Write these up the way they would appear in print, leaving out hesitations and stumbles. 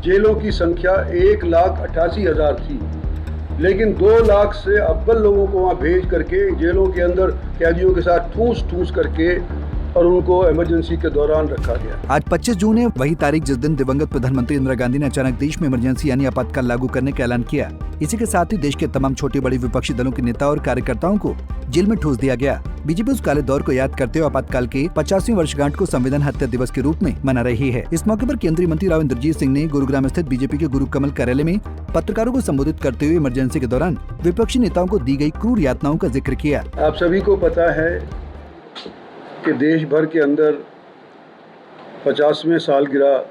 जेलों की संख्या 1,88,000 थी, लेकिन 2 लाख से अव्वल लोगों को वहाँ भेज करके जेलों के अंदर कैदियों के साथ ठूस करके और उनको इमरजेंसी के दौरान रखा गया। आज 25 जून है, वही तारीख जिस दिन दिवंगत प्रधानमंत्री इंदिरा गांधी ने अचानक देश में इमरजेंसी यानी आपातकाल लागू करने का ऐलान किया। इसी के साथ ही देश के तमाम छोटे बड़े विपक्षी दलों के नेता और कार्यकर्ताओं को जेल में ठूस दिया गया। बीजेपी उस काले दौर को याद करते हुए आपातकाल के 50वीं वर्षगांठ को संविधान हत्या दिवस के रूप में मना रही है। इस मौके पर केंद्रीय मंत्री राव इंद्रजीत सिंह ने गुरुग्राम स्थित बीजेपी के गुरु कमल कार्यालय में पत्रकारों को संबोधित करते हुए इमरजेंसी के दौरान विपक्षी नेताओं को दी गई क्रूर यातनाओं का जिक्र किया। आप सभी को पता है कि देश भर के अंदर 50वें सालगिरह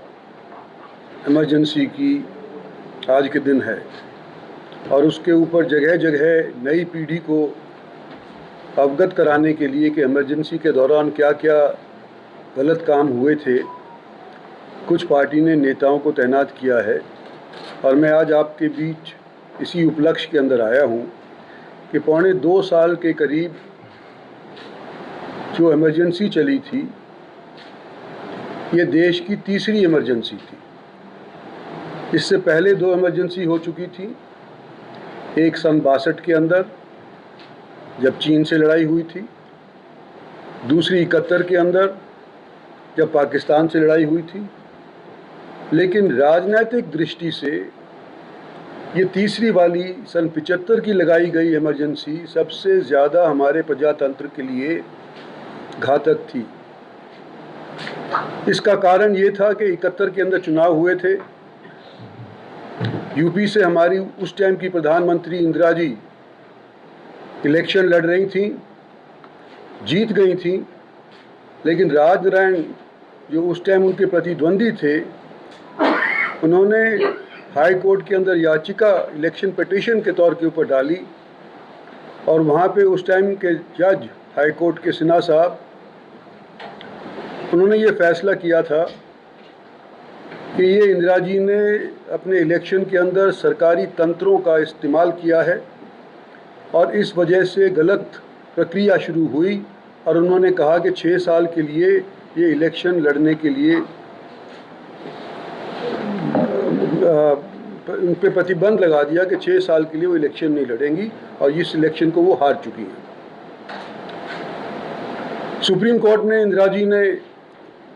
इमरजेंसी की आज के दिन है और उसके ऊपर जगह जगह नई पीढ़ी को अवगत कराने के लिए कि इमरजेंसी के दौरान क्या क्या गलत काम हुए थे, कुछ पार्टी ने नेताओं को तैनात किया है। और मैं आज आपके बीच इसी उपलक्ष्य के अंदर आया हूँ कि 1.25 साल के करीब जो इमरजेंसी चली थी, ये देश की तीसरी इमरजेंसी थी। इससे पहले 2 इमरजेंसी हो चुकी थी, एक सन 62 के अंदर जब चीन से लड़ाई हुई थी, दूसरी 71 के अंदर जब पाकिस्तान से लड़ाई हुई थी। लेकिन राजनीतिक दृष्टि से ये तीसरी वाली सन 75 की लगाई गई इमरजेंसी सबसे ज़्यादा हमारे प्रजातंत्र के लिए घातक थी। इसका कारण ये था कि 71 के अंदर चुनाव हुए थे, यूपी से हमारी उस टाइम की प्रधानमंत्री इंदिरा जी इलेक्शन लड़ रही थी, जीत गई थी, लेकिन राजनारायण जो उस टाइम उनके प्रतिद्वंदी थे, उन्होंने हाई कोर्ट के अंदर याचिका इलेक्शन पिटीशन के तौर के ऊपर डाली और वहाँ पे उस टाइम के जज हाई कोर्ट के सिन्हा साहब, उन्होंने ये फैसला किया था कि ये इंदिरा जी ने अपने इलेक्शन के अंदर सरकारी तंत्रों का इस्तेमाल किया है और इस वजह से गलत प्रक्रिया शुरू हुई। और उन्होंने कहा कि 6 साल के लिए ये इलेक्शन लड़ने के लिए उन पर प्रतिबंध लगा दिया कि 6 साल के लिए वो इलेक्शन नहीं लड़ेंगी और इस इलेक्शन को वो हार चुकी हैं। सुप्रीम कोर्ट ने इंदिरा जी ने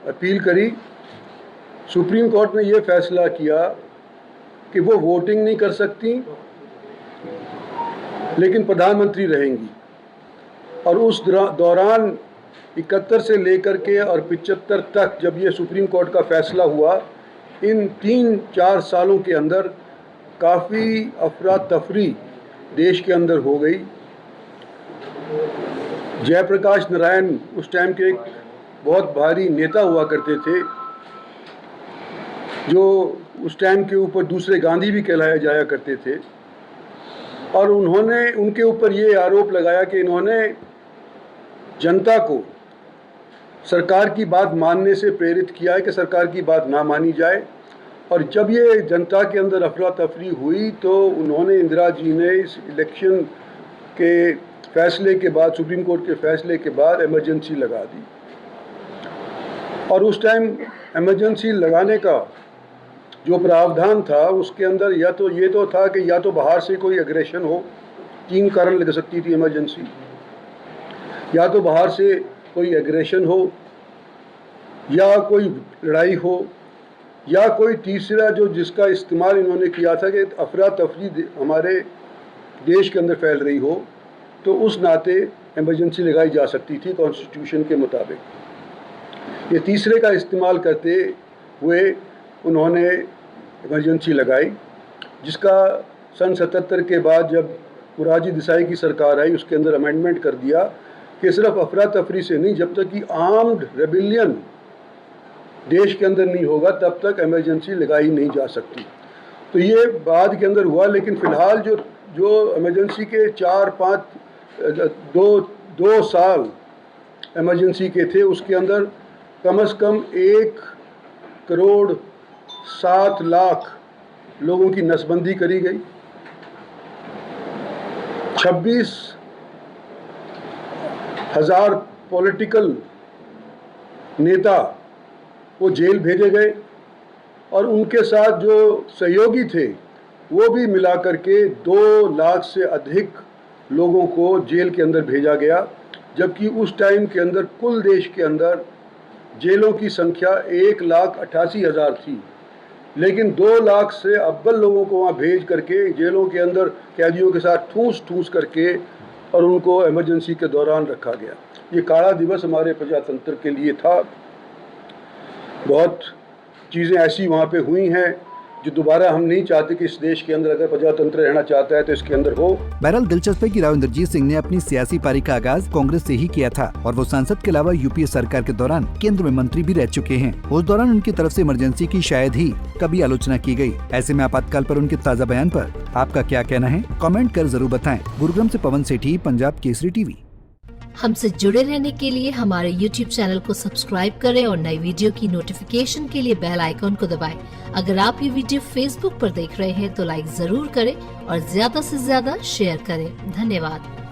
अपील करी, सुप्रीम कोर्ट ने ये फैसला किया कि वो वोटिंग नहीं कर सकती लेकिन प्रधानमंत्री रहेंगी। और उस दौरान 71 से लेकर के और 75 तक जब ये सुप्रीम कोर्ट का फैसला हुआ, इन 3-4 सालों के अंदर काफ़ी अफरा तफरी देश के अंदर हो गई। जयप्रकाश नारायण उस टाइम के एक बहुत भारी नेता हुआ करते थे, जो उस टाइम के ऊपर दूसरे गांधी भी कहलाया जाया करते थे, और उन्होंने उनके ऊपर ये आरोप लगाया कि इन्होंने जनता को सरकार की बात मानने से प्रेरित किया है कि सरकार की बात ना मानी जाए। और जब ये जनता के अंदर अफरा तफरी हुई तो उन्होंने, इंदिरा जी ने इस इलेक्शन के फैसले के बाद, सुप्रीम कोर्ट के फैसले के बाद इमरजेंसी लगा दी। और उस टाइम इमरजेंसी लगाने का जो प्रावधान था उसके अंदर या तो ये तो था कि या तो बाहर से कोई एग्रेशन हो, 3 कारण लग सकती थी इमरजेंसी, या तो बाहर से कोई एग्रेशन हो, या कोई लड़ाई हो, या कोई तीसरा जो जिसका इस्तेमाल इन्होंने किया था कि अफरा तफरी हमारे देश के अंदर फैल रही हो, तो उस नाते इमरजेंसी लगाई जा सकती थी कॉन्स्टिट्यूशन के मुताबिक। ये तीसरे का इस्तेमाल करते हुए उन्होंने इमरजेंसी लगाई, जिसका सन 77 के बाद जब मोरारजी देसाई की सरकार आई उसके अंदर अमेंडमेंट कर दिया कि सिर्फ अफरा तफरी से नहीं, जब तक कि आर्म्ड रेबिलियन देश के अंदर नहीं होगा तब तक इमरजेंसी लगाई नहीं जा सकती। तो ये बाद के अंदर हुआ, लेकिन फ़िलहाल जो इमरजेंसी के 2 साल इमरजेंसी के थे, उसके अंदर कम से कम 1,07,00,000 लोगों की नसबंदी करी गई, 26,000 पॉलिटिकल नेता वो जेल भेजे गए और उनके साथ जो सहयोगी थे वो भी मिला करके 2 लाख से अधिक लोगों को जेल के अंदर भेजा गया, जबकि उस टाइम के अंदर कुल देश के अंदर जेलों की संख्या 1,88,000 थी। लेकिन 2 लाख से अव्वल लोगों को वहाँ भेज करके जेलों के अंदर कैदियों के साथ ठूस करके और उनको इमरजेंसी के दौरान रखा गया। ये काला दिवस हमारे प्रजातंत्र के लिए था। बहुत चीज़ें ऐसी वहाँ पे हुई हैं जो दोबारा हम नहीं चाहते कि इस देश के अंदर अगर प्रजातंत्र रहना चाहता है तो इसके अंदर हो। बहरहाल दिलचस्प है कि राव इंद्रजीत सिंह ने अपनी सियासी पारी का आगाज कांग्रेस से ही किया था और वो सांसद के अलावा यूपीए सरकार के दौरान केंद्र में मंत्री भी रह चुके हैं। उस दौरान उनकी तरफ से इमरजेंसी की शायद ही कभी आलोचना की गई। ऐसे में आपातकाल पर उनके ताज़ा बयान पर आपका क्या कहना है, कमेंट कर जरूर बताएं। गुरुग्राम से पवन सेठी, पंजाब केसरी टीवी। हमसे जुड़े रहने के लिए हमारे YouTube चैनल को सब्सक्राइब करें और नई वीडियो की नोटिफिकेशन के लिए बेल आइकॉन को दबाएं। अगर आप ये वीडियो Facebook पर देख रहे हैं तो लाइक जरूर करें और ज्यादा से ज्यादा शेयर करें। धन्यवाद।